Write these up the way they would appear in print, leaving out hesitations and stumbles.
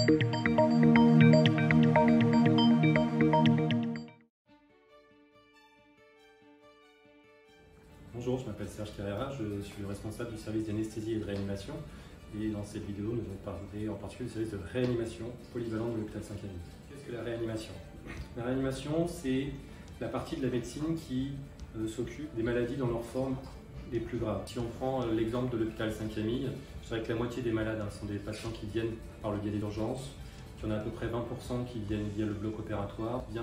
Bonjour, je m'appelle Serge Carrera, je suis le responsable du service d'anesthésie et de réanimation. Et dans cette vidéo, nous allons parler en particulier du service de réanimation polyvalente de l'hôpital Saint-Camille. Qu'est-ce que la réanimation? La réanimation, c'est la partie de la médecine qui s'occupe des maladies dans leur forme les plus graves. Si on prend l'exemple de l'hôpital Saint-Camille, je dirais que la moitié des malades sont des patients qui viennent par le biais des urgences. Il y en a à peu près 20% qui viennent via le bloc opératoire, 20%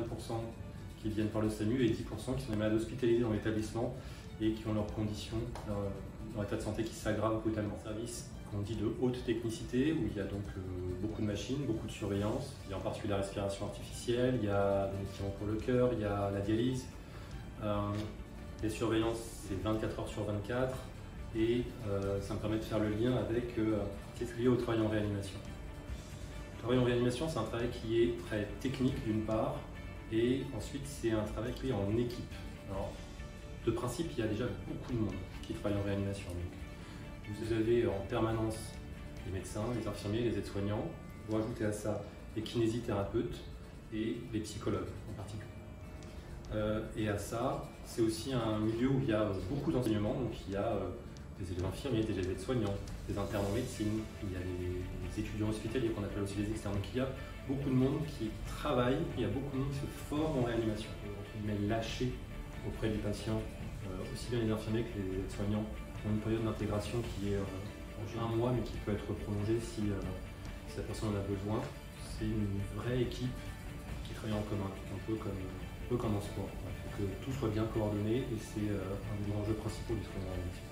qui viennent par le SAMU et 10% qui sont des malades hospitalisés dans l'établissement et qui ont leurs conditions, leur état de santé qui s'aggrave brutalement. Service qu'on dit de haute technicité, où il y a donc beaucoup de machines, beaucoup de surveillance. Il y a en particulier la respiration artificielle, il y a des médicaments pour le cœur, il y a la dialyse. Les surveillances, c'est 24 heures sur 24 et ça me permet de faire le lien avec qu'est-ce lié au travail en réanimation. Le travail en réanimation, c'est un travail qui est très technique d'une part et ensuite c'est un travail qui est en équipe. Alors, de principe, il y a déjà beaucoup de monde qui travaille en réanimation. Donc, vous avez en permanence les médecins, les infirmiers, les aides-soignants. Vous rajoutez à ça les kinésithérapeutes et les psychologues en particulier. Et à ça, c'est aussi un milieu où il y a beaucoup d'enseignements. Donc il y a des élèves infirmiers, des élèves aides-soignants, des internes en médecine, il y a les étudiants hospitaliers qu'on appelle aussi les externes. Donc il y a beaucoup de monde qui travaille, il y a beaucoup de monde qui se forme en réanimation. Mais lâché auprès du patient, aussi bien les infirmiers que les aides-soignants ont une période d'intégration qui est un mois mais qui peut être prolongée si la personne en a besoin. C'est une vraie équipe qui travaille en commun, un peu comme en sport. Il faut que tout soit bien coordonné et c'est un des enjeux principaux du travail en réanimation.